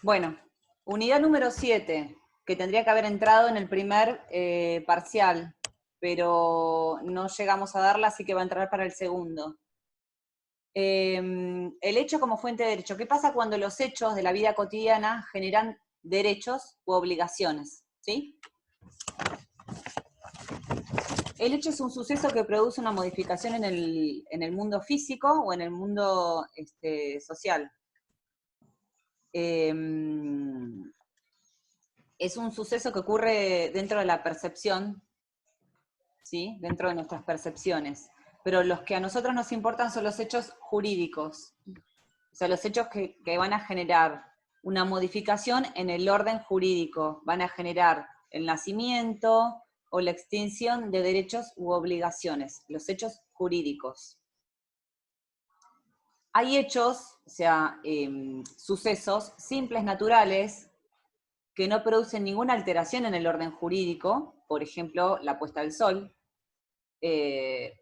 Bueno, unidad número 7, que tendría que haber entrado en el primer parcial, pero no llegamos a darla, así que va a entrar para el segundo. El hecho como fuente de derecho. ¿Qué pasa cuando los hechos de la vida cotidiana generan derechos u obligaciones? ¿Sí? El hecho es un suceso que produce una modificación en el mundo físico o en el mundo social. Es un suceso que ocurre dentro de la percepción, ¿sí? Dentro de nuestras percepciones. Pero los que a nosotros nos importan son los hechos jurídicos. O sea, los hechos que van a generar una modificación en el orden jurídico. Van a generar el nacimiento o la extinción de derechos u obligaciones. Los hechos jurídicos. Hay hechos, o sea, sucesos simples, naturales, que no producen ninguna alteración en el orden jurídico, por ejemplo, la puesta del sol,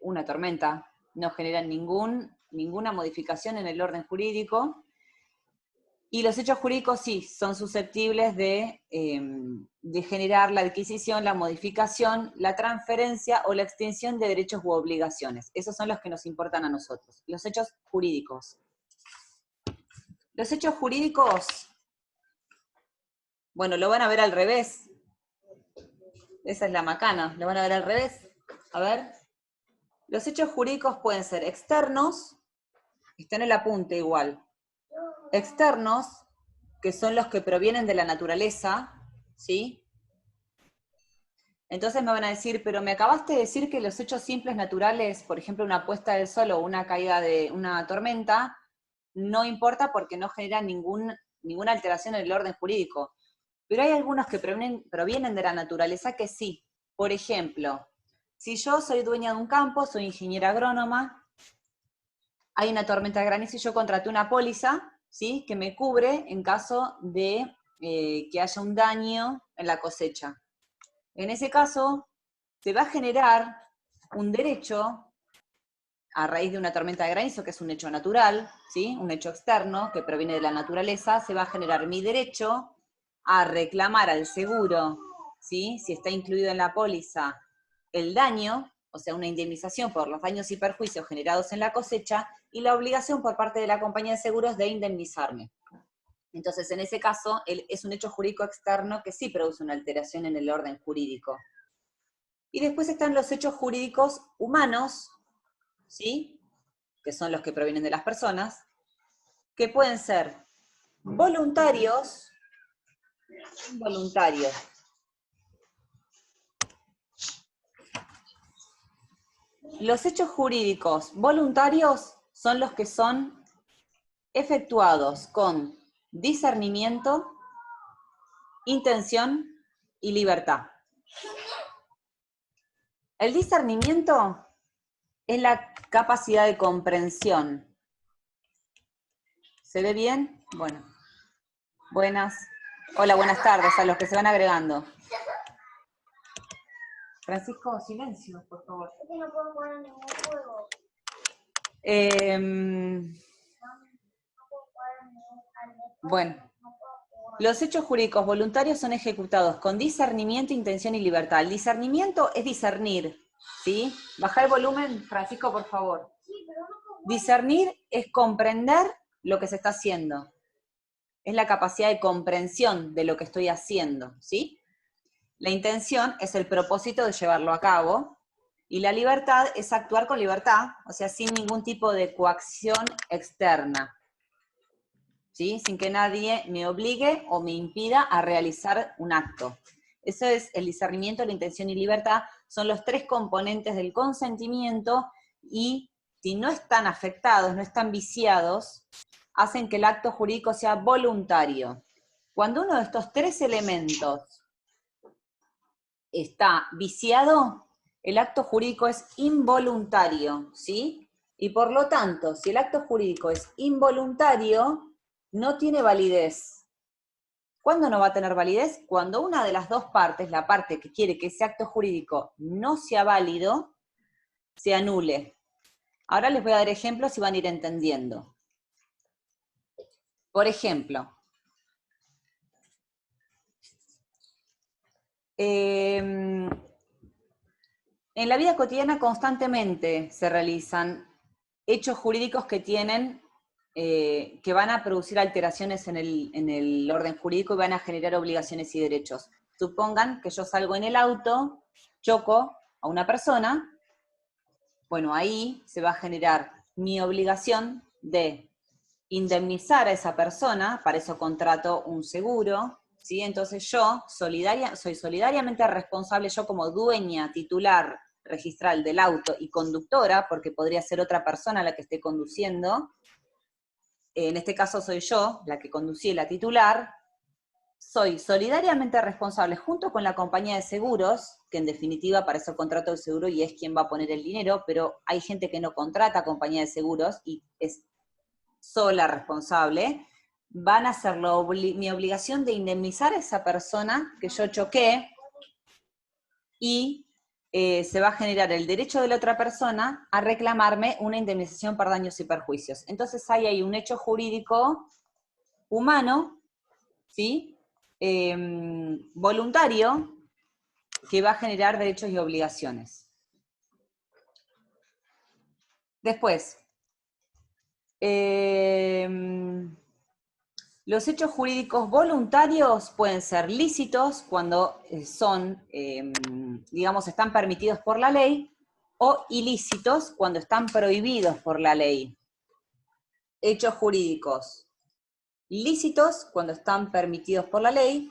una tormenta, no generan ninguna modificación en el orden jurídico, y los hechos jurídicos sí, son susceptibles de generar la adquisición, la modificación, la transferencia o la extinción de derechos u obligaciones. Esos son los que nos importan a nosotros, los hechos jurídicos. Los hechos jurídicos, bueno, lo van a ver al revés. Esa es la macana, lo van a ver al revés. A ver. Los hechos jurídicos pueden ser externos, está en el apunte igual. Externos, que son los que provienen de la naturaleza, ¿sí? Entonces me van a decir, pero me acabaste de decir que los hechos simples naturales, por ejemplo, una puesta del sol o una caída de una tormenta, no importa porque no generan ninguna alteración en el orden jurídico. Pero hay algunos que provienen de la naturaleza que sí. Por ejemplo, si yo soy dueña de un campo, soy ingeniera agrónoma, hay una tormenta de granizo y yo contraté una póliza, ¿sí?, que me cubre en caso de que haya un daño en la cosecha. En ese caso, se va a generar un derecho a raíz de una tormenta de granizo, que es un hecho natural, ¿sí?, un hecho externo que proviene de la naturaleza, se va a generar mi derecho a reclamar al seguro, ¿sí?, si está incluido en la póliza, el daño, o sea, una indemnización por los daños y perjuicios generados en la cosecha, y la obligación por parte de la compañía de seguros de indemnizarme. Entonces, en ese caso, es un hecho jurídico externo que sí produce una alteración en el orden jurídico. Y después están los hechos jurídicos humanos, ¿sí?, que son los que provienen de las personas, que pueden ser voluntarios, involuntarios. Los hechos jurídicos voluntarios son los que son efectuados con discernimiento, intención y libertad. El discernimiento es la capacidad de comprensión. ¿Se ve bien? Bueno. Buenas. Hola, buenas tardes a los que se van agregando. Francisco, silencio, por favor. Es que no puedo poner ningún juego. Bueno. Los hechos jurídicos voluntarios son ejecutados con discernimiento, intención y libertad. El discernimiento es discernir, ¿sí? Baja el volumen, Francisco, por favor. Discernir es comprender lo que se está haciendo. Es la capacidad de comprensión de lo que estoy haciendo, ¿sí? La intención es el propósito de llevarlo a cabo, y la libertad es actuar con libertad, o sea, sin ningún tipo de coacción externa, ¿sí?, sin que nadie me obligue o me impida a realizar un acto. Eso es el discernimiento, la intención y libertad, son los tres componentes del consentimiento, y si no están afectados, no están viciados, hacen que el acto jurídico sea voluntario. Cuando uno de estos tres elementos está viciado, el acto jurídico es involuntario, ¿sí? Y por lo tanto, si el acto jurídico es involuntario, no tiene validez. ¿Cuándo no va a tener validez? Cuando una de las dos partes, la parte que quiere que ese acto jurídico no sea válido, se anule. Ahora les voy a dar ejemplos y van a ir entendiendo. Por ejemplo, En la vida cotidiana constantemente se realizan hechos jurídicos que tienen, que van a producir alteraciones en el orden jurídico y van a generar obligaciones y derechos. Supongan que yo salgo en el auto, choco a una persona, bueno, ahí se va a generar mi obligación de indemnizar a esa persona, para eso contrato un seguro, ¿sí? Entonces yo soy solidariamente responsable, yo como dueña, titular, registral del auto y conductora, porque podría ser otra persona la que esté conduciendo, en este caso soy yo, la que conducí, la titular, soy solidariamente responsable junto con la compañía de seguros, que en definitiva para eso contrato el seguro y es quien va a poner el dinero, pero hay gente que no contrata compañía de seguros y es sola responsable, van a ser mi obligación de indemnizar a esa persona que yo choqué y se va a generar el derecho de la otra persona a reclamarme una indemnización por daños y perjuicios. Entonces ahí hay un hecho jurídico humano, ¿sí? Voluntario, que va a generar derechos y obligaciones. Después, los hechos jurídicos voluntarios pueden ser lícitos cuando son, digamos, están permitidos por la ley, o ilícitos cuando están prohibidos por la ley. Hechos jurídicos lícitos cuando están permitidos por la ley,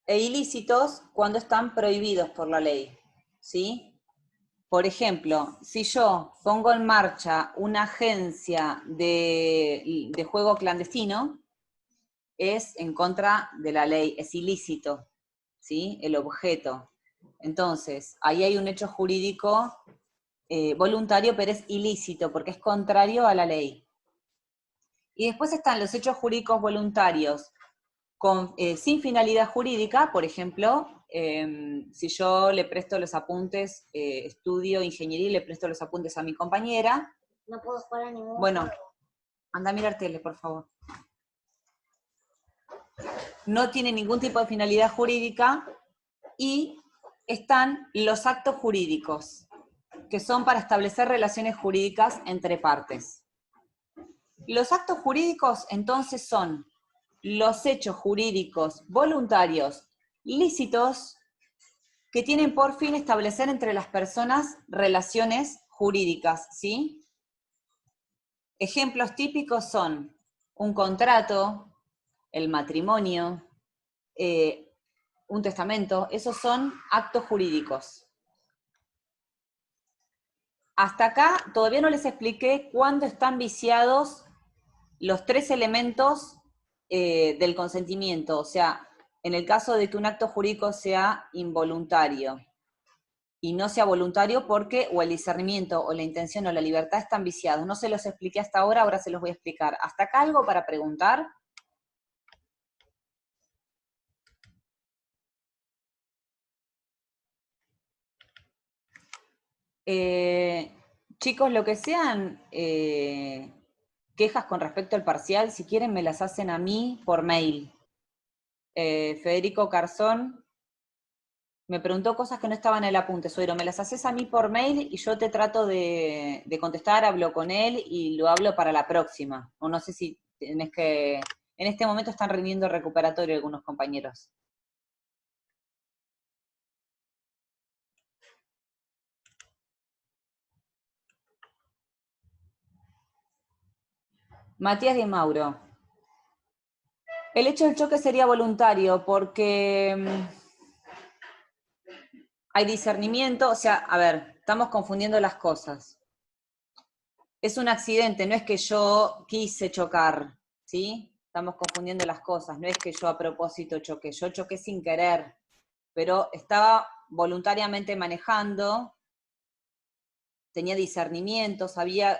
e ilícitos cuando están prohibidos por la ley, ¿sí? Por ejemplo, si yo pongo en marcha una agencia de juego clandestino, es en contra de la ley, es ilícito, ¿sí? El objeto. Entonces, ahí hay un hecho jurídico voluntario, pero es ilícito, porque es contrario a la ley. Y después están los hechos jurídicos voluntarios sin finalidad jurídica, por ejemplo, si yo le presto los apuntes, estudio ingeniería y le presto los apuntes a mi compañera. No puedo jugar a ningún Bueno, juego. anda a mirar tele, por favor. No tiene ningún tipo de finalidad jurídica y están los actos jurídicos, que son para establecer relaciones jurídicas entre partes. Los actos jurídicos entonces son los hechos jurídicos voluntarios lícitos que tienen por fin establecer entre las personas relaciones jurídicas, ¿sí? Ejemplos típicos son un contrato, el matrimonio, un testamento, esos son actos jurídicos. Hasta acá todavía no les expliqué cuándo están viciados los tres elementos del consentimiento, o sea, en el caso de que un acto jurídico sea involuntario y no sea voluntario porque o el discernimiento o la intención o la libertad están viciados. No se los expliqué hasta ahora se los voy a explicar. ¿Hasta acá algo para preguntar? Chicos, lo que sean quejas con respecto al parcial, si quieren me las hacen a mí por mail. Federico Carzón me preguntó cosas que no estaban en el apunte, Suero, me las haces a mí por mail y yo te trato de contestar, hablo con él y lo hablo para la próxima. O no sé si tenés que... En este momento están rindiendo recuperatorio algunos compañeros. Matías Di Mauro. El hecho del choque sería voluntario porque hay discernimiento, o sea, a ver, estamos confundiendo las cosas. Es un accidente, no es que yo quise chocar, ¿sí? Estamos confundiendo las cosas, no es que yo a propósito choqué, yo choqué sin querer, pero estaba voluntariamente manejando, tenía discernimiento,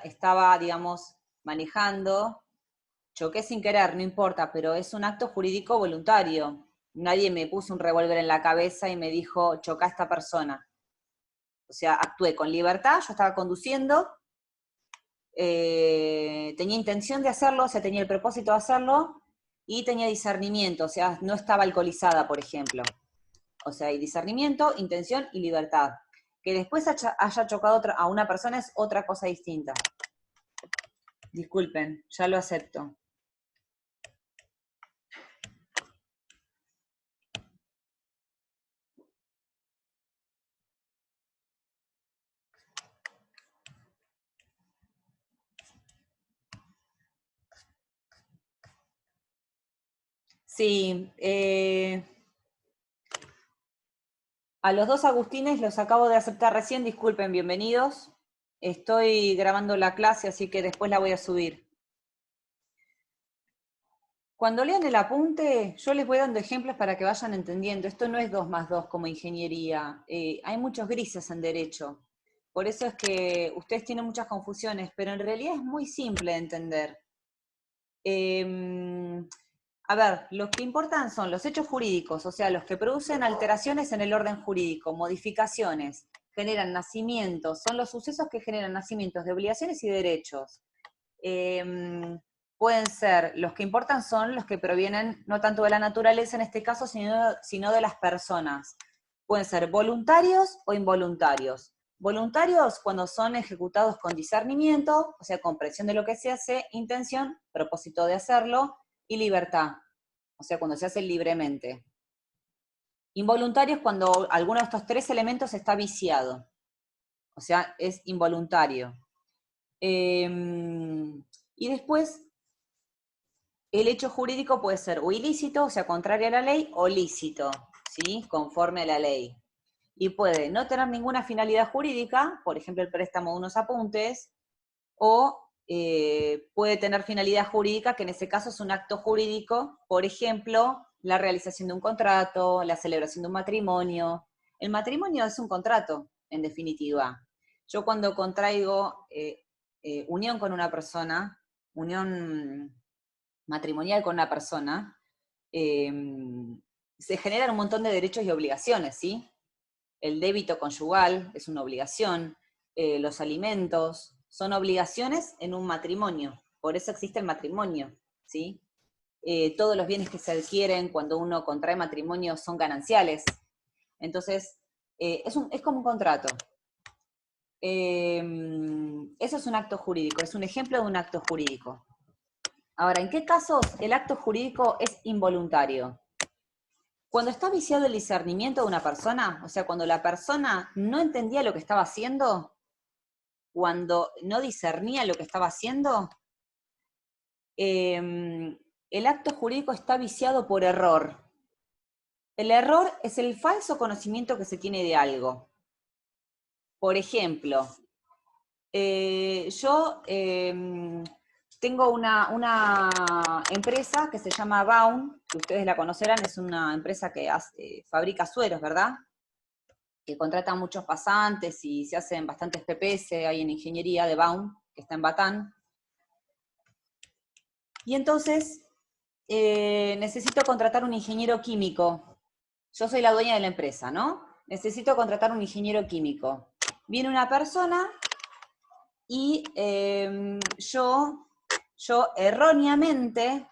estaba, digamos, manejando, choqué sin querer, no importa, pero es un acto jurídico voluntario. Nadie me puso un revólver en la cabeza y me dijo, choca a esta persona. O sea, actué con libertad, yo estaba conduciendo, tenía intención de hacerlo, o sea, tenía el propósito de hacerlo, y tenía discernimiento, o sea, no estaba alcoholizada, por ejemplo. O sea, hay discernimiento, intención y libertad. Que después haya chocado a una persona es otra cosa distinta. Disculpen, ya lo acepto. Sí, a los dos Agustines los acabo de aceptar recién, disculpen, bienvenidos. Estoy grabando la clase, así que después la voy a subir. Cuando lean el apunte, yo les voy dando ejemplos para que vayan entendiendo. Esto no es 2 más 2 como ingeniería. Hay muchos grises en derecho. Por eso es que ustedes tienen muchas confusiones, pero en realidad es muy simple de entender. A ver, lo que importan son los hechos jurídicos, o sea, los que producen alteraciones en el orden jurídico, modificaciones, generan nacimientos, son los sucesos que generan nacimientos de obligaciones y derechos. Pueden ser, los que importan son los que provienen no tanto de la naturaleza en este caso, sino de las personas. Pueden ser voluntarios o involuntarios. Voluntarios cuando son ejecutados con discernimiento, o sea, comprensión de lo que se hace, intención, propósito de hacerlo, y libertad, o sea, cuando se hace libremente. Involuntarios cuando alguno de estos 3 elementos está viciado, o sea, es involuntario. Y después, el hecho jurídico puede ser o ilícito, o sea, contrario a la ley, o lícito, ¿sí? Conforme a la ley. Y puede no tener ninguna finalidad jurídica, por ejemplo, el préstamo de unos apuntes, o puede tener finalidad jurídica, que en ese caso es un acto jurídico, por ejemplo, la realización de un contrato, la celebración de un matrimonio. El matrimonio es un contrato, en definitiva. Yo cuando contraigo unión con una persona, unión matrimonial con una persona, eh, se generan un montón de derechos y obligaciones, ¿sí? El débito conyugal es una obligación, los alimentos son obligaciones en un matrimonio, por eso existe el matrimonio, ¿sí? Todos los bienes que se adquieren cuando uno contrae matrimonio son gananciales, entonces es como un contrato. Eso es un acto jurídico, es un ejemplo de un acto jurídico. Ahora, ¿en qué casos el acto jurídico es involuntario? Cuando está viciado el discernimiento de una persona, o sea, cuando la persona no entendía lo que estaba haciendo, cuando no discernía lo que estaba haciendo, el acto jurídico está viciado por error. El error es el falso conocimiento que se tiene de algo. Por ejemplo, yo tengo una empresa que se llama Baum, que ustedes la conocerán, es una empresa que fabrica sueros, ¿verdad? Que contrata muchos pasantes y se hacen bastantes PPS ahí en ingeniería de Baum, que está en Batán. Y entonces necesito contratar un ingeniero químico. Yo soy la dueña de la empresa, ¿no? Necesito contratar un ingeniero químico. Viene una persona y yo erróneamente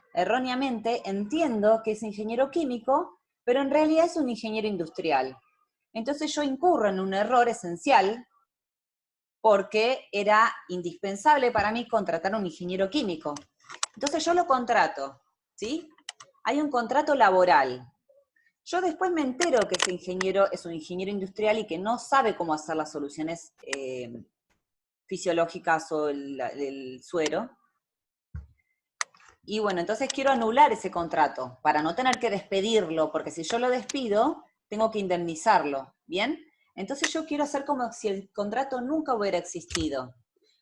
entiendo que es ingeniero químico, pero en realidad es un ingeniero industrial. Entonces yo incurro en un error esencial porque era indispensable para mí contratar un ingeniero químico. Entonces yo lo contrato, ¿sí? Hay un contrato laboral. Yo después me entero que ese ingeniero es un ingeniero industrial y que no sabe cómo hacer las soluciones fisiológicas o el suero. Y bueno, entonces quiero anular ese contrato para no tener que despedirlo, porque si yo lo despido, tengo que indemnizarlo, ¿bien? Entonces yo quiero hacer como si el contrato nunca hubiera existido.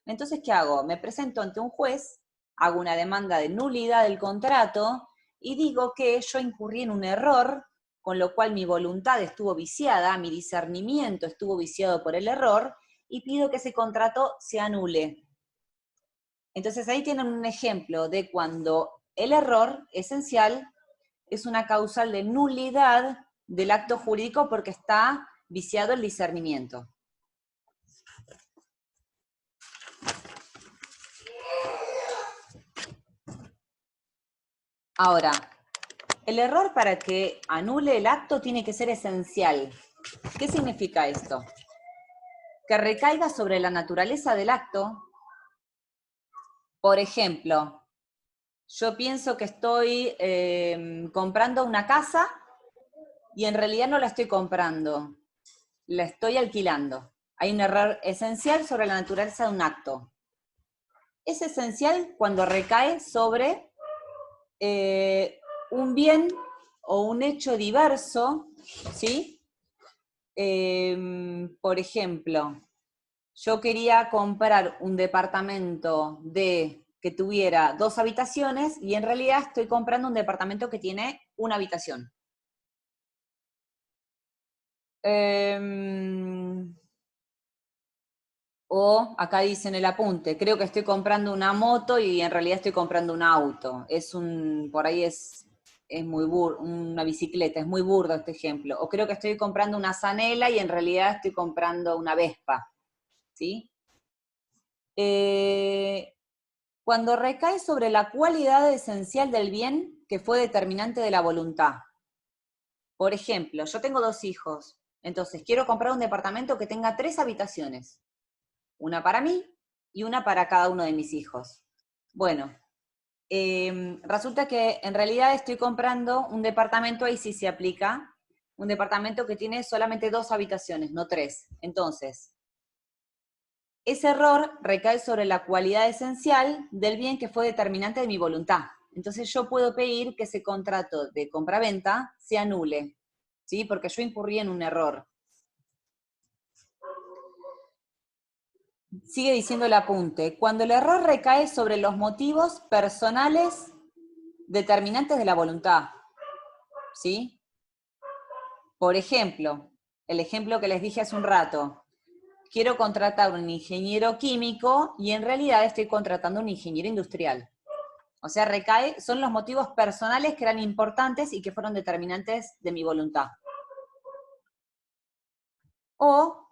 Entonces, ¿qué hago? Me presento ante un juez, hago una demanda de nulidad del contrato y digo que yo incurrí en un error, con lo cual mi voluntad estuvo viciada, mi discernimiento estuvo viciado por el error, y pido que ese contrato se anule. Entonces ahí tienen un ejemplo de cuando el error esencial es una causal de nulidad del acto jurídico porque está viciado el discernimiento. Ahora, el error para que anule el acto tiene que ser esencial. ¿Qué significa esto? Que recaiga sobre la naturaleza del acto. Por ejemplo, yo pienso que estoy comprando una casa y en realidad no la estoy comprando, la estoy alquilando. Hay un error esencial sobre la naturaleza de un acto. Es esencial cuando recae sobre un bien o un hecho diverso, ¿sí? Por ejemplo, yo quería comprar un departamento que tuviera 2 habitaciones y en realidad estoy comprando un departamento que tiene una habitación. O acá dice en el apunte, creo que estoy comprando una moto y en realidad estoy comprando un auto. Por ahí es muy una bicicleta, es muy burdo este ejemplo. O creo que estoy comprando una Zanela y en realidad estoy comprando una Vespa, ¿sí? Cuando recae sobre la cualidad esencial del bien que fue determinante de la voluntad. Por ejemplo, yo tengo 2 hijos, entonces quiero comprar un departamento que tenga 3 habitaciones. Una para mí y una para cada uno de mis hijos. Bueno, resulta que en realidad estoy comprando un departamento, ahí sí se aplica, un departamento que tiene solamente 2 habitaciones, no 3. Entonces, ese error recae sobre la cualidad esencial del bien que fue determinante de mi voluntad. Entonces yo puedo pedir que ese contrato de compra-venta se anule, ¿sí? Porque yo incurrí en un error. Sigue diciendo el apunte, cuando el error recae sobre los motivos personales determinantes de la voluntad, ¿sí? Por ejemplo, el ejemplo que les dije hace un rato, quiero contratar un ingeniero químico y en realidad estoy contratando un ingeniero industrial. O sea, son los motivos personales que eran importantes y que fueron determinantes de mi voluntad. O,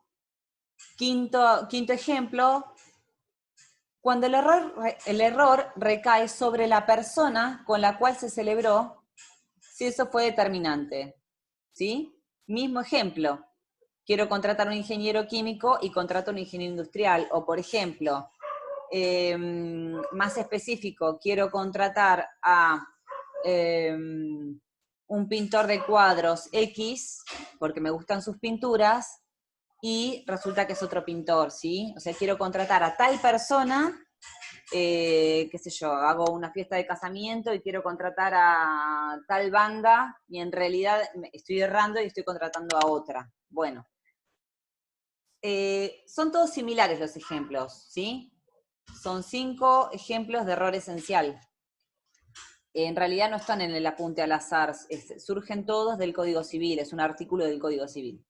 quinto ejemplo, cuando el error recae sobre la persona con la cual se celebró, si eso fue determinante. ¿Sí? Mismo ejemplo. Quiero contratar a un ingeniero químico y contrato a un ingeniero industrial. O, por ejemplo, más específico, quiero contratar a un pintor de cuadros X, porque me gustan sus pinturas, y resulta que es otro pintor, ¿sí? O sea, quiero contratar a tal persona, qué sé yo, hago una fiesta de casamiento y quiero contratar a tal banda, y en realidad estoy errando y estoy contratando a otra. Bueno, son todos similares los ejemplos, ¿sí? Son 5 ejemplos de error esencial. En realidad no están en el apunte al azar, surgen todos del Código Civil, es un artículo del Código Civil.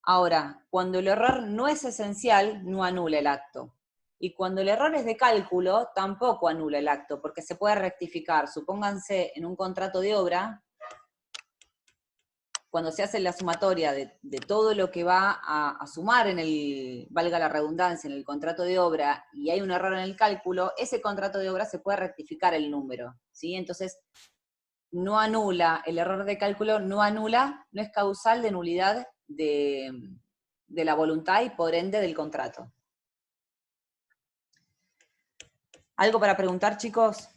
Ahora, cuando el error no es esencial, no anula el acto. Y cuando el error es de cálculo, tampoco anula el acto, porque se puede rectificar. Supónganse en un contrato de obra, cuando se hace la sumatoria de todo lo que va a sumar valga la redundancia, en el contrato de obra, y hay un error en el cálculo, ese contrato de obra se puede rectificar el número, ¿sí? Entonces, no anula, el error de cálculo no anula, no es causal de nulidad de la voluntad y por ende del contrato. ¿Algo para preguntar, chicos?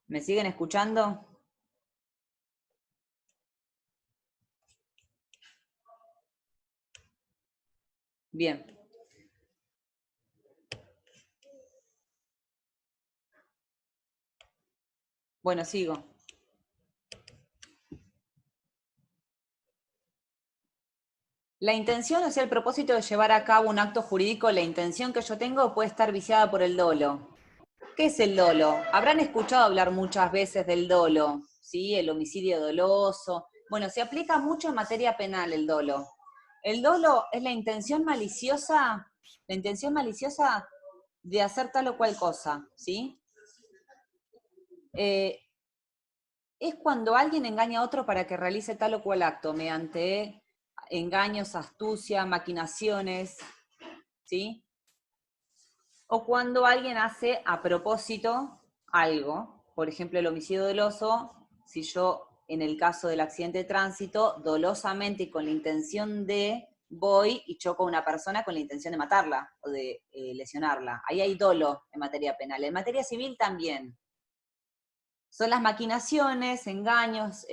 ¿Me siguen escuchando? Bien. Bueno, sigo. La intención, o sea, el propósito de llevar a cabo un acto jurídico, la intención que yo tengo puede estar viciada por el dolo. ¿Qué es el dolo? Habrán escuchado hablar muchas veces del dolo, ¿sí? El homicidio doloso. Bueno, se aplica mucho en materia penal el dolo. El dolo es la intención maliciosa de hacer tal o cual cosa, ¿sí? Es cuando alguien engaña a otro para que realice tal o cual acto, mediante engaños, astucia, maquinaciones, ¿sí? O cuando alguien hace a propósito algo. por ejemplo, el homicidio doloso, si yo, en el caso del accidente de tránsito, dolosamente y con la intención de, voy y choco a una persona con la intención de matarla o de lesionarla. Ahí hay dolo en materia penal. En materia civil también. Son las maquinaciones, engaños,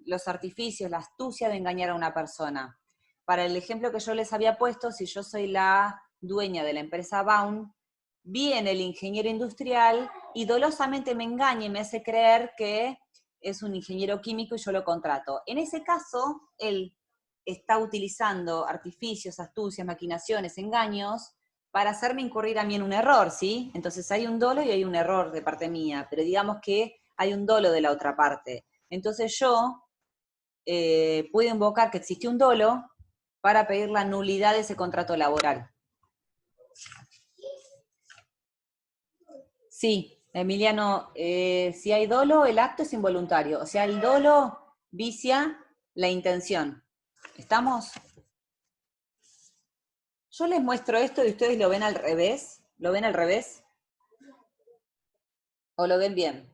los artificios, la astucia de engañar a una persona. Para el ejemplo que yo les había puesto, si yo soy la dueña de la empresa Baum, viene el ingeniero industrial y dolosamente me engaña y me hace creer que es un ingeniero químico y yo lo contrato. En ese caso, él está utilizando artificios, astucias, maquinaciones, engaños, para hacerme incurrir a mí en un error, ¿sí? Entonces hay un dolo y hay un error de parte mía, pero digamos que hay un dolo de la otra parte. Entonces yo puedo invocar que existe un dolo para pedir la nulidad de ese contrato laboral. Sí, Emiliano, si hay dolo, el acto es involuntario. O sea, el dolo vicia la intención. ¿Estamos? Yo les muestro esto y ustedes lo ven al revés. ¿Lo ven al revés? ¿O lo ven bien?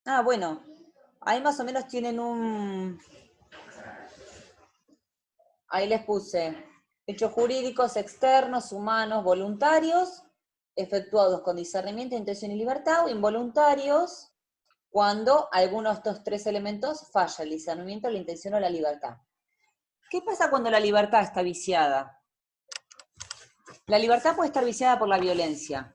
Ah, bueno. Ahí más o menos tienen un... Ahí les puse hechos jurídicos externos, humanos, voluntarios, efectuados con discernimiento, intención y libertad, o involuntarios, cuando alguno de estos tres elementos falla, el discernimiento, la intención o la libertad. ¿Qué pasa cuando la libertad está viciada? La libertad puede estar viciada por la violencia.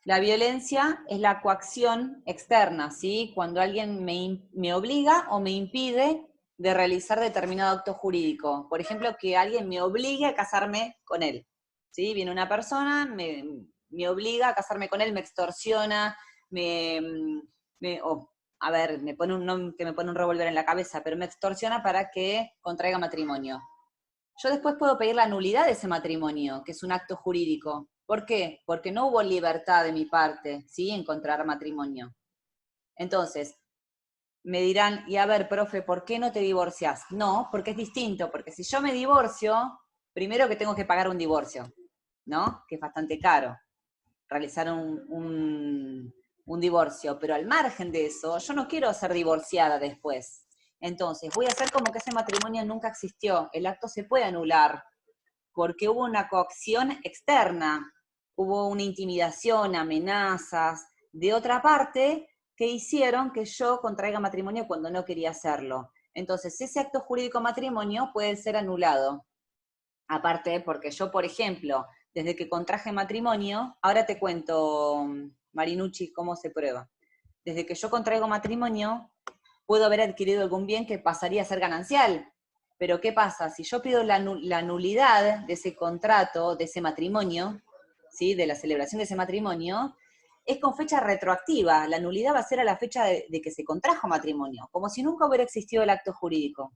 La violencia es la coacción externa, ¿sí? Cuando alguien me obliga o me impide de realizar determinado acto jurídico. Por ejemplo, que alguien me obligue a casarme con él. ¿Sí? Viene una persona, me obliga a casarme con él, me extorsiona, a ver, que me pone un revólver en la cabeza, pero me extorsiona para que contraiga matrimonio. Yo después puedo pedir la nulidad de ese matrimonio, que es un acto jurídico. ¿Por qué? Porque no hubo libertad de mi parte, ¿sí? En contraer matrimonio. Entonces, me dirán, y a ver, profe, ¿por qué no te divorcias? No, porque es distinto, porque si yo me divorcio, primero que tengo que pagar un divorcio, ¿no? Que es bastante caro, realizar un divorcio, pero al margen de eso, yo no quiero ser divorciada después. Entonces, voy a hacer como que ese matrimonio nunca existió, el acto se puede anular, porque hubo una coacción externa, hubo una intimidación, amenazas de otra parte que hicieron que yo contraiga matrimonio cuando no quería hacerlo. Entonces, ese acto jurídico matrimonio puede ser anulado. Aparte, porque yo, por ejemplo, desde que contraje matrimonio, ahora te cuento, Marinucci, cómo se prueba. Desde que yo contraigo matrimonio, puedo haber adquirido algún bien que pasaría a ser ganancial. Pero ¿qué pasa? Si yo pido la nulidad de ese contrato, de ese matrimonio, ¿sí? De la celebración de ese matrimonio, es con fecha retroactiva. La nulidad va a ser a la fecha de que se contrajo matrimonio, como si nunca hubiera existido el acto jurídico.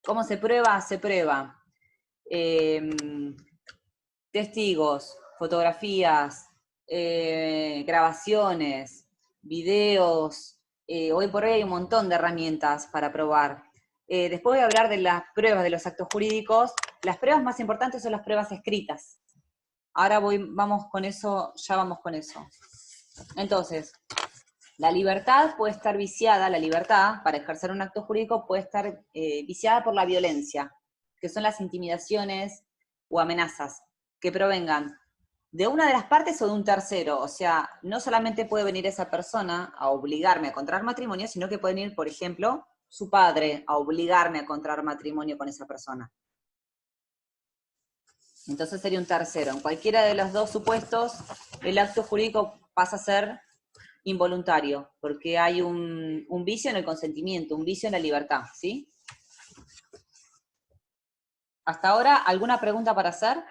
¿Cómo se prueba? Se prueba. Testigos, fotografías, grabaciones, videos. Hoy por hoy hay un montón de herramientas para probar. Después voy a hablar de las pruebas de los actos jurídicos. Las pruebas más importantes son las pruebas escritas. Ahora vamos con eso, ya vamos con eso. Entonces, la libertad puede estar viciada, la libertad para ejercer un acto jurídico puede estar viciada por la violencia, que son las intimidaciones o amenazas que provengan de una de las partes o de un tercero. O sea, no solamente puede venir esa persona a obligarme a contraer matrimonio, sino que puede venir, por ejemplo, su padre a obligarme a contraer matrimonio con esa persona. Entonces sería un tercero. En cualquiera de los dos supuestos, el acto jurídico pasa a ser involuntario, porque hay un vicio en el consentimiento, un vicio en la libertad, ¿sí? Hasta ahora, ¿alguna pregunta para hacer?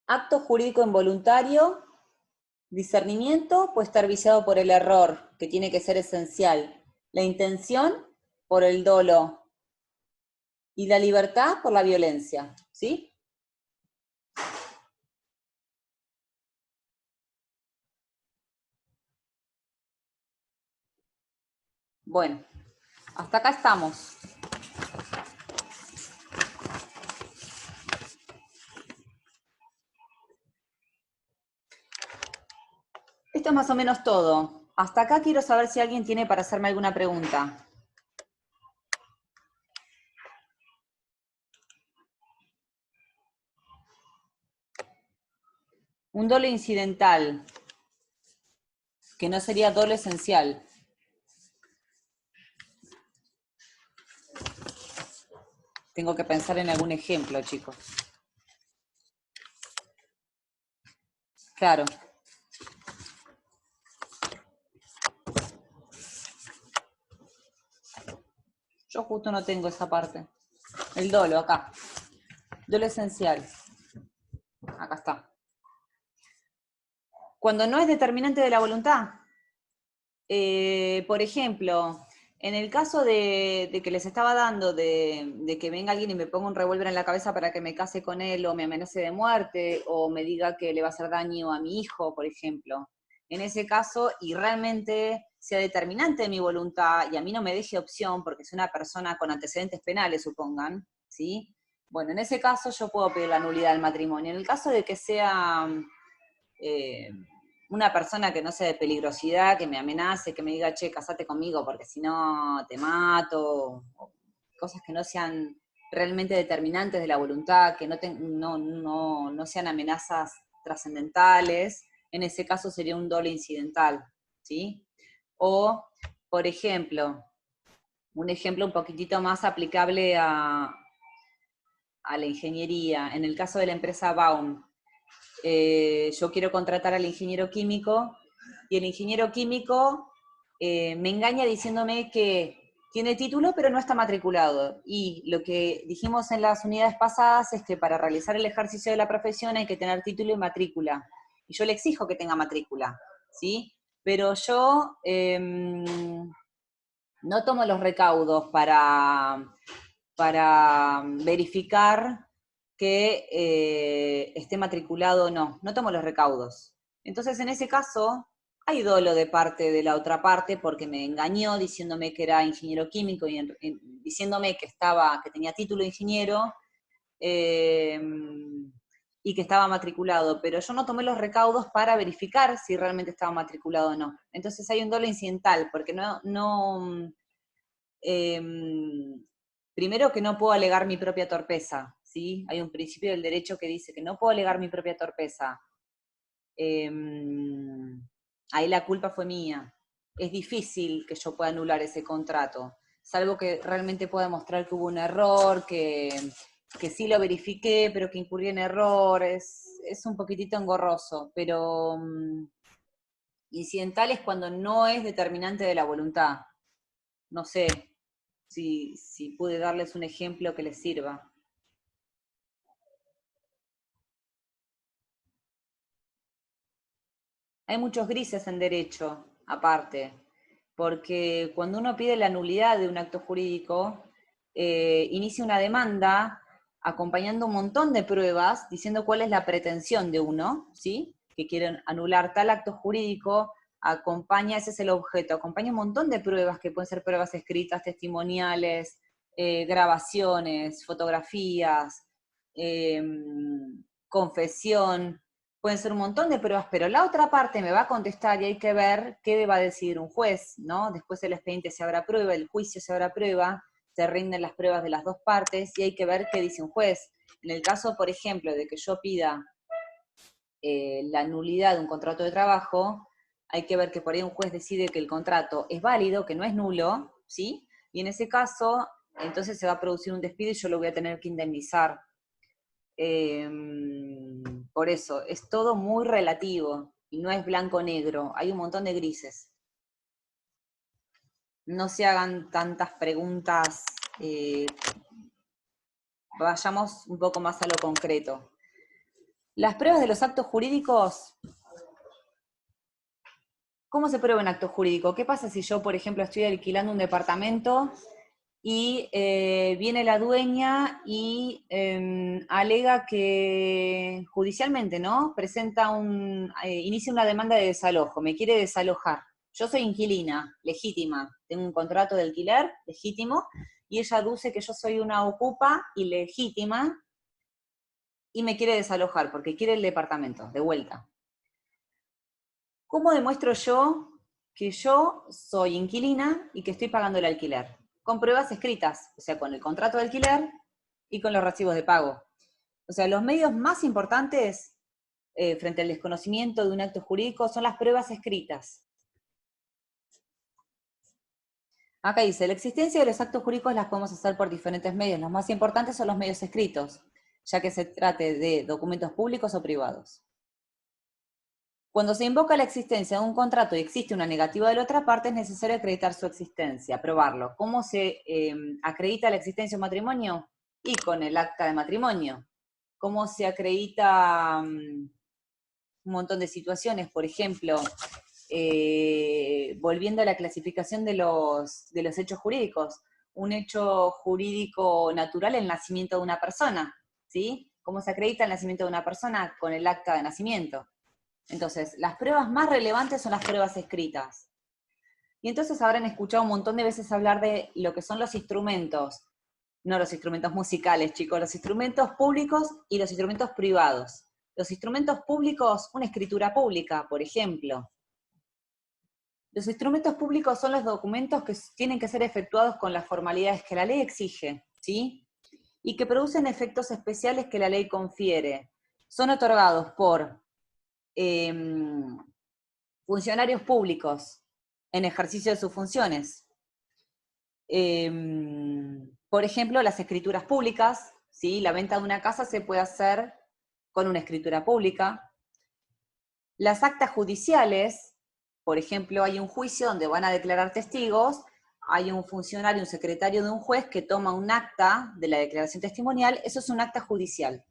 Acto jurídico involuntario, discernimiento puede estar viciado por el error, que tiene que ser esencial. La intención por el dolo. Y la libertad por la violencia, ¿sí? Bueno, Hasta acá estamos. Esto es más o menos todo. Hasta acá quiero saber si alguien tiene para hacerme alguna pregunta. Un dolo incidental, que no sería dolo esencial. Tengo que pensar en algún ejemplo, chicos. Claro. Yo justo no tengo esa parte. El dolo, acá. Dolo esencial. Acá está. Cuando no es determinante de la voluntad. Por ejemplo, en el caso de que les estaba dando de que venga alguien y me ponga un revólver en la cabeza para que me case con él, o me amenace de muerte, o me diga que le va a hacer daño a mi hijo, por ejemplo. En ese caso, y realmente sea determinante de mi voluntad, y a mí no me deje opción, porque es una persona con antecedentes penales, supongan, ¿sí? Bueno, en ese caso yo puedo pedir la nulidad del matrimonio. En el caso de que sea eh, una persona que no sea de peligrosidad, que me amenace, que me diga, che, casate conmigo porque si no te mato, o cosas que no sean realmente determinantes de la voluntad, que no sean amenazas trascendentales, en ese caso sería un dolo incidental, ¿sí? O, por ejemplo, un ejemplo un poquitito más aplicable a la ingeniería, en el caso de la empresa Baum, yo quiero contratar al ingeniero químico y el ingeniero químico me engaña diciéndome que tiene título pero no está matriculado. Y lo que dijimos en las unidades pasadas es que para realizar el ejercicio de la profesión hay que tener título y matrícula. Y yo le exijo que tenga matrícula, ¿sí? Pero yo no tomo los recaudos para verificar que esté matriculado o no. No tomo los recaudos. Entonces, en ese caso, hay dolo de parte de la otra parte porque me engañó diciéndome que era ingeniero químico y diciéndome que tenía título de ingeniero eh, y que estaba matriculado, pero yo no tomé los recaudos para verificar si realmente estaba matriculado o no. Entonces hay un dolo incidental, porque primero que no puedo alegar mi propia torpeza, ¿sí? Hay un principio del derecho que dice que no puedo alegar mi propia torpeza. Ahí la culpa fue mía. Es difícil que yo pueda anular ese contrato, salvo que realmente pueda demostrar que hubo un error, que sí lo verifiqué, pero que incurrí en error. Es un poquitito engorroso, pero incidental es cuando no es determinante de la voluntad. No sé, si pude darles un ejemplo que les sirva. Hay muchos grises en derecho, aparte, porque cuando uno pide la nulidad de un acto jurídico, inicia una demanda acompañando un montón de pruebas, diciendo cuál es la pretensión de uno, ¿sí? Que quieren anular tal acto jurídico, acompaña, ese es el objeto, acompaña un montón de pruebas que pueden ser pruebas escritas, testimoniales, grabaciones, fotografías, eh, confesión, pueden ser un montón de pruebas, pero la otra parte me va a contestar y hay que ver qué va a decidir un juez, ¿no? Después el expediente se habrá prueba, el juicio se habrá prueba, se rinden las pruebas de las dos partes y hay que ver qué dice un juez. En el caso, por ejemplo, de que yo pida la nulidad de un contrato de trabajo, hay que ver que por ahí un juez decide que el contrato es válido, que no es nulo, ¿sí? Y en ese caso, entonces se va a producir un despido y yo lo voy a tener que indemnizar. Eh, por eso, es todo muy relativo y no es blanco-negro, hay un montón de grises. No se hagan tantas preguntas, eh, vayamos un poco más a lo concreto. Las pruebas de los actos jurídicos, ¿cómo se prueba un acto jurídico? ¿Qué pasa si yo, por ejemplo, estoy alquilando un departamento y viene la dueña y alega que judicialmente, ¿no? Inicia una demanda de desalojo, me quiere desalojar. yo soy inquilina, legítima, tengo un contrato de alquiler legítimo, y ella aduce que yo soy una ocupa ilegítima y me quiere desalojar porque quiere el departamento, de vuelta. ¿Cómo demuestro yo que yo soy inquilina y que estoy pagando el alquiler? Con pruebas escritas, o sea, con el contrato de alquiler y con los recibos de pago. O sea, los medios más importantes frente al desconocimiento de un acto jurídico son las pruebas escritas. Acá dice, la existencia de los actos jurídicos las podemos hacer por diferentes medios. Los más importantes son los medios escritos, ya que se trate de documentos públicos o privados. Cuando se invoca la existencia de un contrato y existe una negativa de la otra parte, es necesario acreditar su existencia, probarlo. ¿Cómo se acredita la existencia de un matrimonio? Y con el acta de matrimonio. ¿Cómo se acredita un montón de situaciones? Por ejemplo, volviendo a la clasificación de los hechos jurídicos. Un hecho jurídico natural, el nacimiento de una persona, ¿sí? ¿Cómo se acredita el nacimiento de una persona? Con el acta de nacimiento. Entonces, las pruebas más relevantes son las pruebas escritas. Y entonces habrán escuchado un montón de veces hablar de lo que son los instrumentos, no los instrumentos musicales, chicos, los instrumentos públicos y los instrumentos privados. Los instrumentos públicos, una escritura pública, por ejemplo. Los instrumentos públicos son los documentos que tienen que ser efectuados con las formalidades que la ley exige, ¿sí? Y que producen efectos especiales que la ley confiere. Son otorgados por funcionarios públicos en ejercicio de sus funciones. Por ejemplo, las escrituras públicas, ¿sí? La venta de una casa se puede hacer con una escritura pública. Las actas judiciales, por ejemplo, hay un juicio donde van a declarar testigos, hay un funcionario, un secretario de un juez que toma un acta de la declaración testimonial, eso es un acta judicial.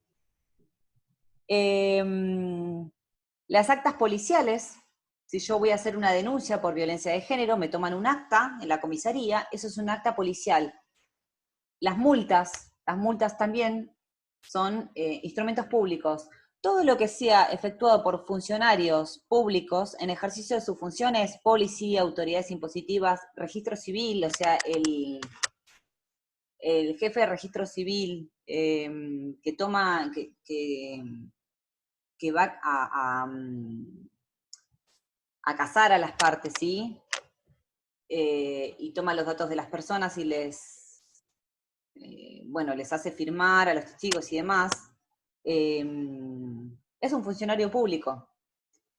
Las actas policiales, si yo voy a hacer una denuncia por violencia de género, me toman un acta en la comisaría, eso es un acta policial. Las multas también son instrumentos públicos. Todo lo que sea efectuado por funcionarios públicos en ejercicio de sus funciones, policía, autoridades impositivas, registro civil, o sea, el jefe de registro civil que toma, que va a casar a las partes, ¿sí? Y toma los datos de las personas y les hace firmar a los testigos y demás, es un funcionario público.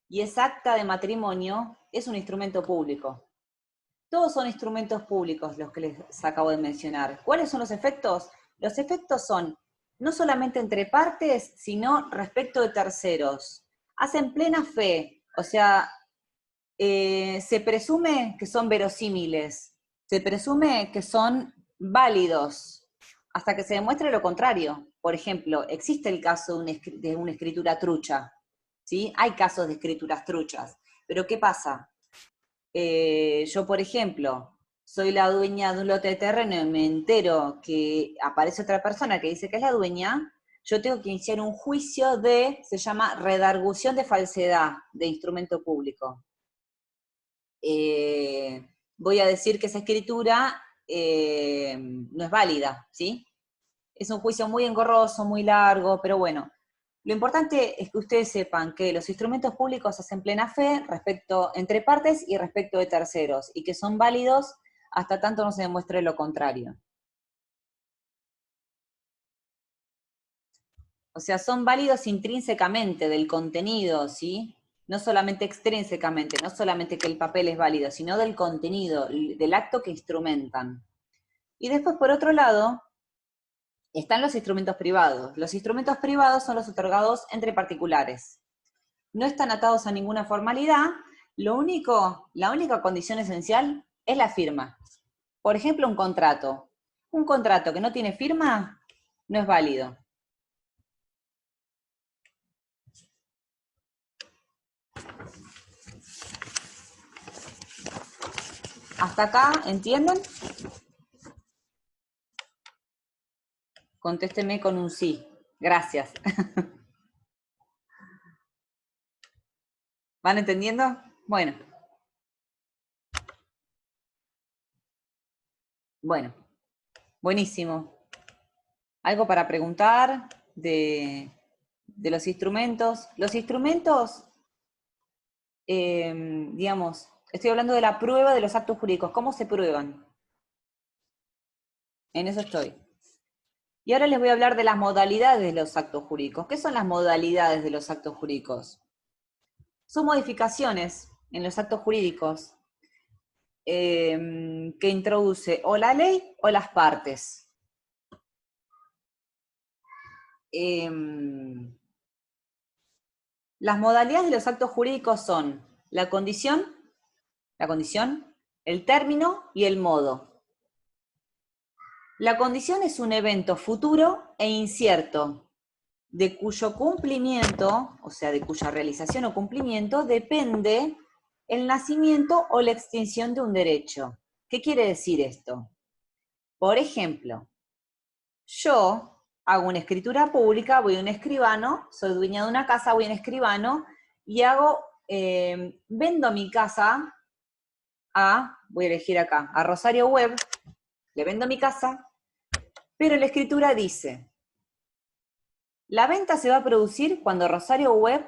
Y esa acta de matrimonio es un instrumento público. Todos son instrumentos públicos los que les acabo de mencionar. ¿Cuáles son los efectos? Los efectos son no solamente entre partes, sino respecto de terceros. Hacen plena fe, o sea, se presume que son verosímiles, se presume que son válidos, hasta que se demuestre lo contrario. Por ejemplo, existe el caso de una escritura trucha, ¿sí? Hay casos de escrituras truchas, pero ¿qué pasa? Yo, por ejemplo, soy la dueña de un lote de terreno y me entero que aparece otra persona que dice que es la dueña, yo tengo que iniciar un juicio se llama redargución de falsedad de instrumento público. Voy a decir que esa escritura no es válida, ¿sí? Es un juicio muy engorroso, muy largo, pero bueno. Lo importante es que ustedes sepan que los instrumentos públicos hacen plena fe respecto entre partes y respecto de terceros, y que son válidos hasta tanto no se demuestre lo contrario. O sea, son válidos intrínsecamente del contenido, ¿sí? No solamente extrínsecamente, no solamente que el papel es válido, sino del contenido, del acto que instrumentan. Y después, por otro lado, están los instrumentos privados. Los instrumentos privados son los otorgados entre particulares. No están atados a ninguna formalidad, la única condición esencial es la firma. Por ejemplo, un contrato. Un contrato que no tiene firma no es válido. ¿Hasta acá entienden? Contésteme con un sí. Gracias. ¿Van entendiendo? Bueno. Bueno, buenísimo. ¿Algo para preguntar de los instrumentos? Los instrumentos, digamos, estoy hablando de la prueba de los actos jurídicos. ¿Cómo se prueban? En eso estoy. Y ahora les voy a hablar de las modalidades de los actos jurídicos. ¿Qué son las modalidades de los actos jurídicos? Son modificaciones en los actos jurídicos que introduce o la ley o las partes. Las modalidades de los actos jurídicos son la condición, el término y el modo. La condición es un evento futuro e incierto, de cuyo cumplimiento, o sea, de cuya realización o cumplimiento, depende el nacimiento o la extinción de un derecho. ¿Qué quiere decir esto? Por ejemplo, yo hago una escritura pública, voy a un escribano, soy dueña de una casa, voy a un escribano y vendo mi casa voy a elegir acá, a Rosario Web, le vendo mi casa, pero la escritura dice, la venta se va a producir cuando Rosario Web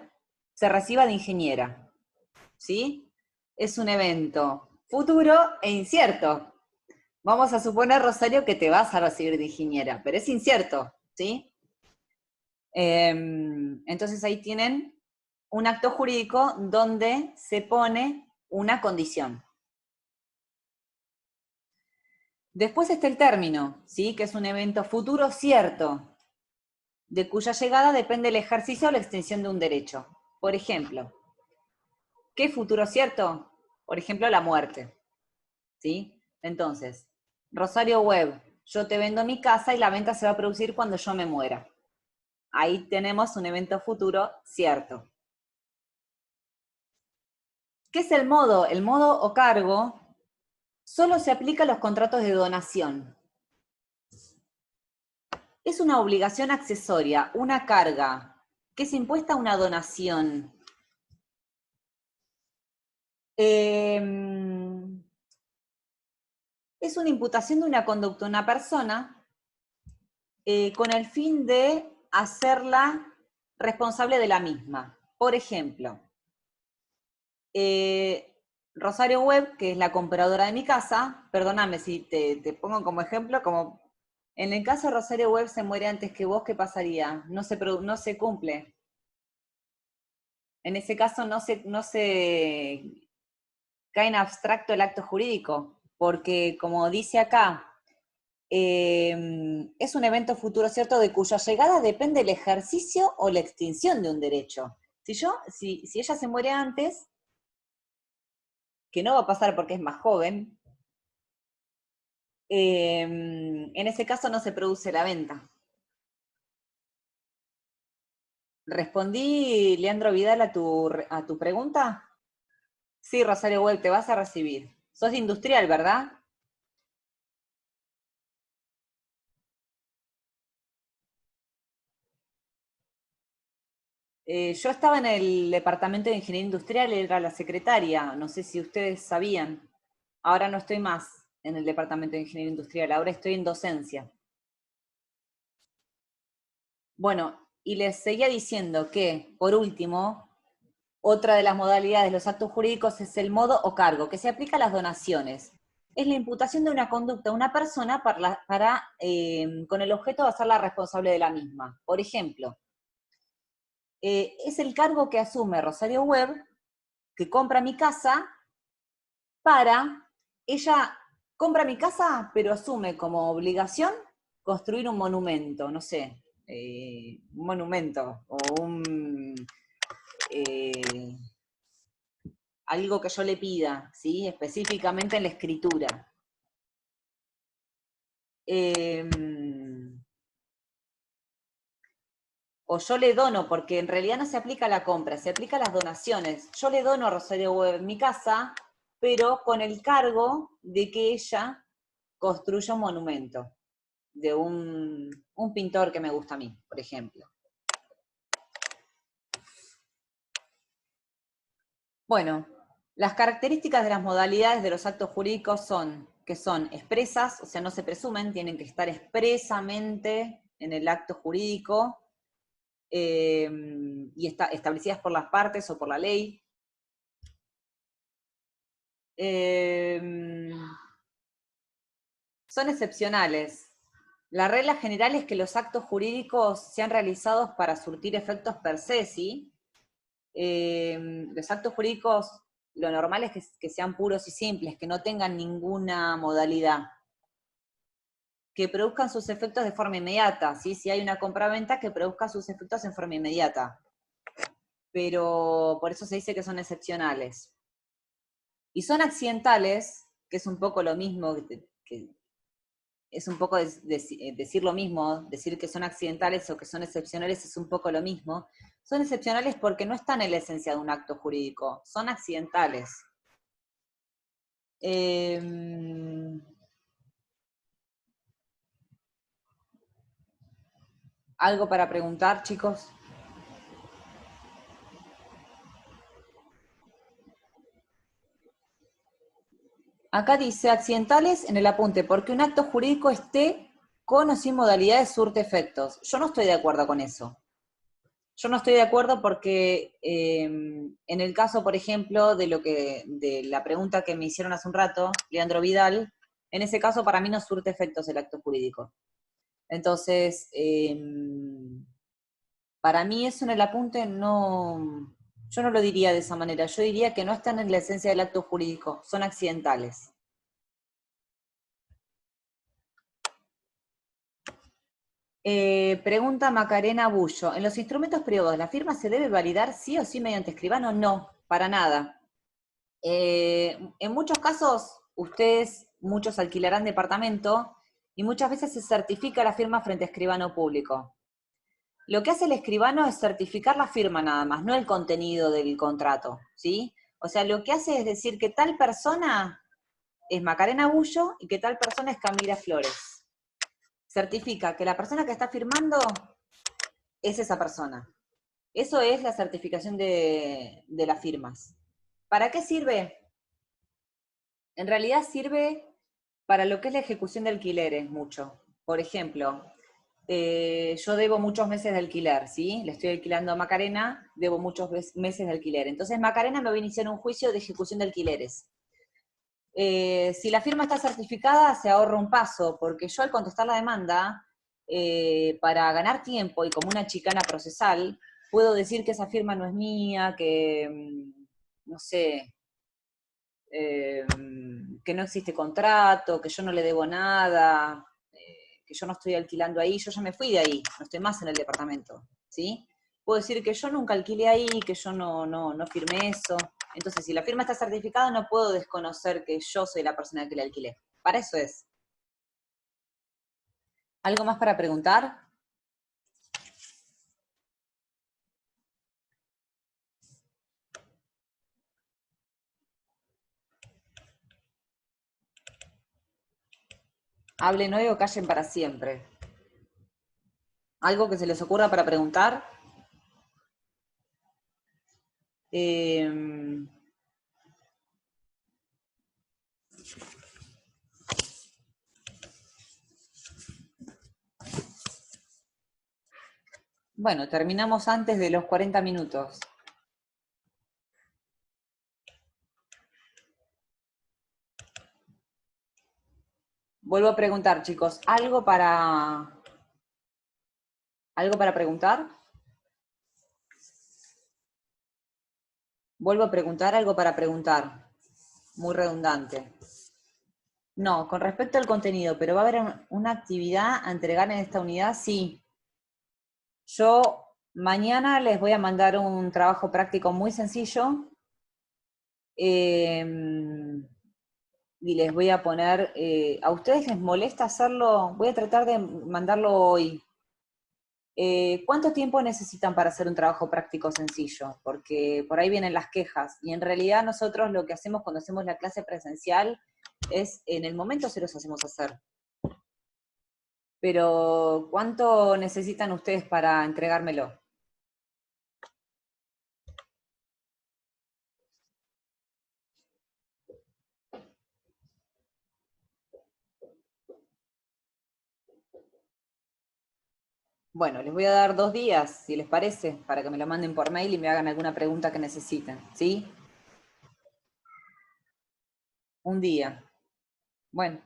se reciba de ingeniera, ¿sí? Es un evento futuro e incierto. Vamos a suponer, Rosario, que te vas a recibir de ingeniera, pero es incierto, ¿sí? Entonces ahí tienen un acto jurídico donde se pone una condición. Después está el término, ¿sí? Que es un evento futuro cierto, de cuya llegada depende el ejercicio o la extensión de un derecho. Por ejemplo, ¿qué futuro cierto? Por ejemplo, la muerte, ¿sí? Entonces, Rosario Web, yo te vendo mi casa y la venta se va a producir cuando yo me muera. Ahí tenemos un evento futuro cierto. ¿Qué es el modo? El modo o cargo solo se aplica a los contratos de donación. Es una obligación accesoria, una carga, que es impuesta a una donación. Es una imputación de una conducta a una persona con el fin de hacerla responsable de la misma. Por ejemplo, Rosario Web, que es la compradora de mi casa, perdóname si te pongo como ejemplo, como en el caso de Rosario Web se muere antes que vos, ¿qué pasaría? No se cumple. En ese caso no se cae en abstracto el acto jurídico, porque como dice acá, es un evento futuro cierto de cuya llegada depende el ejercicio o la extinción de un derecho. Si ella se muere antes, que no va a pasar porque es más joven, en ese caso no se produce la venta. ¿Respondí, Leandro Vidal, a tu pregunta? Sí, Rosario Web, te vas a recibir. Sos de industrial, ¿verdad? Yo estaba en el departamento de ingeniería industrial, era la secretaria, no sé si ustedes sabían. Ahora no estoy más en el departamento de ingeniería industrial, ahora estoy en docencia. Bueno, y les seguía diciendo que, por último, otra de las modalidades de los actos jurídicos es el modo o cargo, que se aplica a las donaciones. Es la imputación de una conducta a una persona con el objeto de hacerla responsable de la misma. Por ejemplo, es el cargo que asume Rosario Web, que compra mi casa, ella compra mi casa, pero asume como obligación construir un monumento, no sé, un monumento o eh, algo que yo le pida, ¿sí? Específicamente en la escritura. Eh, o yo le dono, porque en realidad no se aplica a la compra, se aplica a las donaciones. Yo le dono a Rosario Web mi casa, pero con el cargo de que ella construya un monumento de un pintor que me gusta a mí, por ejemplo. Bueno, las características de las modalidades de los actos jurídicos son que son expresas, o sea, no se presumen, tienen que estar expresamente en el acto jurídico y establecidas por las partes o por la ley. Son excepcionales. La regla general es que los actos jurídicos sean realizados para surtir efectos per se, ¿sí? Los actos jurídicos, lo normal es que sean puros y simples, que no tengan ninguna modalidad, que produzcan sus efectos de forma inmediata, ¿sí? Si hay una compraventa, que produzca sus efectos en forma inmediata. Pero por eso se dice que son excepcionales. Y son accidentales, que es un poco lo mismo, es un poco decir lo mismo, decir que son accidentales o que son excepcionales es un poco lo mismo. Son excepcionales porque no están en la esencia de un acto jurídico, son accidentales. ¿Algo para preguntar, chicos? Acá dice accidentales en el apunte, porque un acto jurídico esté con o sin modalidades surte efectos. Yo no estoy de acuerdo con eso. Yo no estoy de acuerdo porque en el caso, por ejemplo, de la pregunta que me hicieron hace un rato, Leandro Vidal, en ese caso para mí no surte efectos el acto jurídico. Entonces, para mí eso en el apunte no, yo no lo diría de esa manera. Yo diría que no están en la esencia del acto jurídico, son accidentales. Pregunta Macarena Bullo. ¿En los instrumentos privados la firma se debe validar sí o sí mediante escribano? No, para nada. En muchos casos, muchos alquilarán departamento y muchas veces se certifica la firma frente a escribano público. Lo que hace el escribano es certificar la firma nada más, no el contenido del contrato, ¿sí? O sea, lo que hace es decir que tal persona es Macarena Bullo y que tal persona es Camila Flores. Certifica que la persona que está firmando es esa persona. Eso es la certificación de las firmas. ¿Para qué sirve? En realidad sirve para lo que es la ejecución de alquileres mucho. Por ejemplo, yo debo muchos meses de alquiler, ¿sí? Le estoy alquilando a Macarena, debo muchos meses de alquiler. Entonces Macarena me va a iniciar un juicio de ejecución de alquileres. Si la firma está certificada, se ahorra un paso, porque yo al contestar la demanda, para ganar tiempo y como una chicana procesal, puedo decir que esa firma no es mía, que, no sé, que no existe contrato, que yo no le debo nada, que yo no estoy alquilando ahí, yo ya me fui de ahí, no estoy más en el departamento, ¿sí? Puedo decir que yo nunca alquilé ahí, que yo no firmé eso. Entonces, si la firma está certificada, no puedo desconocer que yo soy la persona que le alquilé. Para eso es. ¿Algo más para preguntar? Hablen hoy o callen para siempre. ¿Algo que se les ocurra para preguntar? Eh, bueno, terminamos antes de los 40 minutos. Vuelvo a preguntar, chicos, ¿algo para preguntar? Vuelvo a preguntar, algo para preguntar. Muy redundante. No, con respecto al contenido, pero va a haber una actividad a entregar en esta unidad, sí. Yo mañana les voy a mandar un trabajo práctico muy sencillo y les voy a poner, ¿a ustedes les molesta hacerlo? Voy a tratar de mandarlo hoy. ¿Cuánto tiempo necesitan para hacer un trabajo práctico sencillo? Porque por ahí vienen las quejas y en realidad nosotros lo que hacemos cuando hacemos la clase presencial es en el momento se los hacemos hacer. Pero ¿cuánto necesitan ustedes para entregármelo? Bueno, les voy a dar 2 días, si les parece, para que me lo manden por mail y me hagan alguna pregunta que necesiten, ¿sí? Un día. Bueno,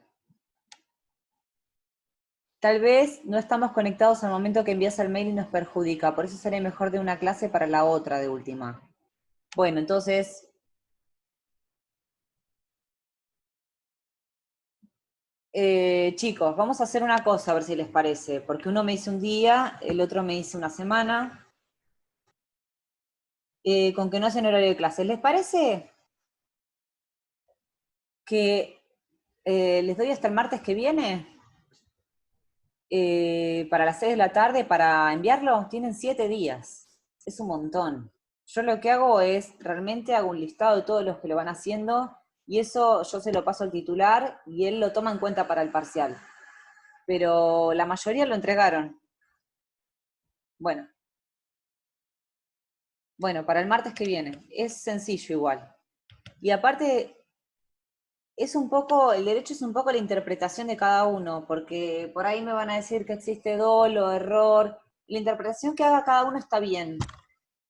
tal vez no estamos conectados al momento que envías el mail y nos perjudica, por eso sería mejor de una clase para la otra de última. Bueno, entonces, chicos, vamos a hacer una cosa, a ver si les parece, porque uno me dice un día, el otro me dice una semana, con que no hacen horario de clases. ¿Les parece que les doy hasta el martes que viene? Para las 6 de la tarde para enviarlo, tienen 7 días. Es un montón. Yo lo que hago es, realmente hago un listado de todos los que lo van haciendo y eso yo se lo paso al titular y él lo toma en cuenta para el parcial. Pero la mayoría lo entregaron. Bueno, bueno, para el martes que viene. Es sencillo igual. Y aparte, es un poco, el derecho es un poco la interpretación de cada uno, porque por ahí me van a decir que existe dolo, error. La interpretación que haga cada uno está bien.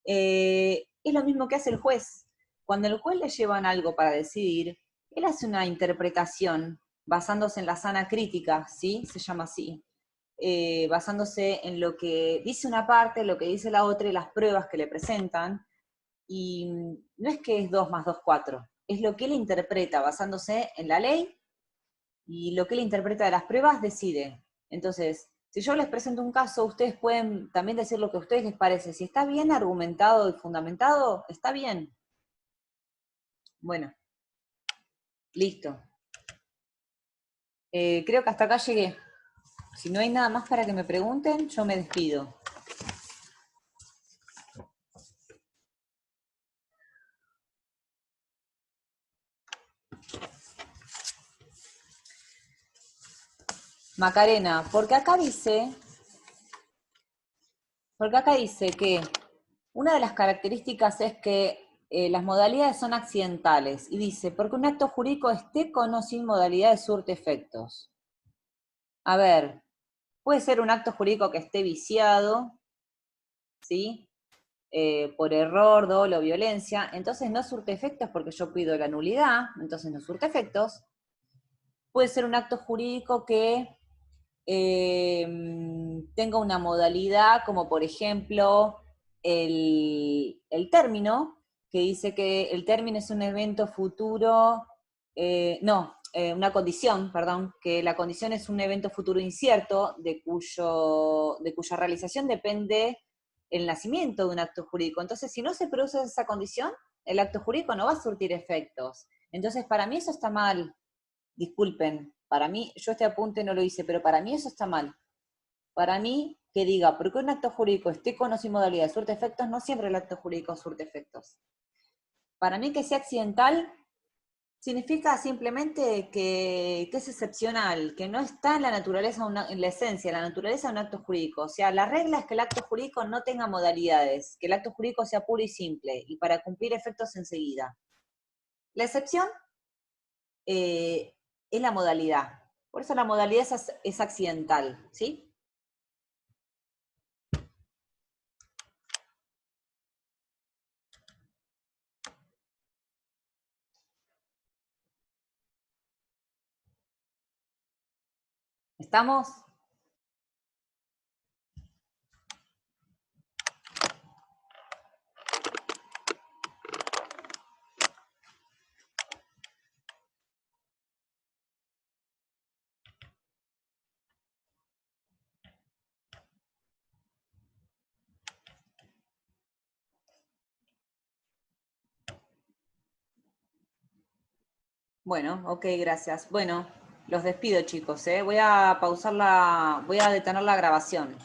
Es lo mismo que hace el juez. Cuando el juez le llevan algo para decidir, él hace una interpretación basándose en la sana crítica, ¿sí? Se llama así. Basándose en lo que dice una parte, lo que dice la otra y las pruebas que le presentan. Y no es que es 2 más 2 4, es lo que él interpreta basándose en la ley y lo que él interpreta de las pruebas decide. Entonces, si yo les presento un caso, ustedes pueden también decir lo que a ustedes les parece. Si está bien argumentado y fundamentado, está bien. Bueno, listo. Creo que hasta acá llegué. Si no hay nada más para que me pregunten, yo me despido. Macarena, porque acá dice que una de las características es que las modalidades son accidentales. Y dice, porque un acto jurídico esté con o sin modalidades surte efectos. A ver, puede ser un acto jurídico que esté viciado, ¿sí? Por error, dolo, violencia. Entonces no surte efectos porque yo pido la nulidad, entonces no surte efectos. Puede ser un acto jurídico que tenga una modalidad como por ejemplo el término, que dice que el término es un evento futuro, una condición, perdón, que la condición es un evento futuro incierto de cuya realización depende el nacimiento de un acto jurídico. Entonces, si no se produce esa condición, el acto jurídico no va a surtir efectos. Entonces, para mí eso está mal. Disculpen, para mí, yo este apunte no lo hice, pero para mí eso está mal. Para mí, que diga, porque un acto jurídico esté con o sin modalidad surte efectos, no siempre el acto jurídico surte efectos. Para mí que sea accidental significa simplemente que es excepcional, que no está en la naturaleza, en la esencia, en la naturaleza de un acto jurídico. O sea, la regla es que el acto jurídico no tenga modalidades, que el acto jurídico sea puro y simple, y para cumplir efectos enseguida. La excepción es la modalidad. Por eso la modalidad es accidental, ¿sí? ¿Estamos? Bueno, ok, gracias. Bueno, los despido, chicos, ¿eh? Voy a pausar voy a detener la grabación.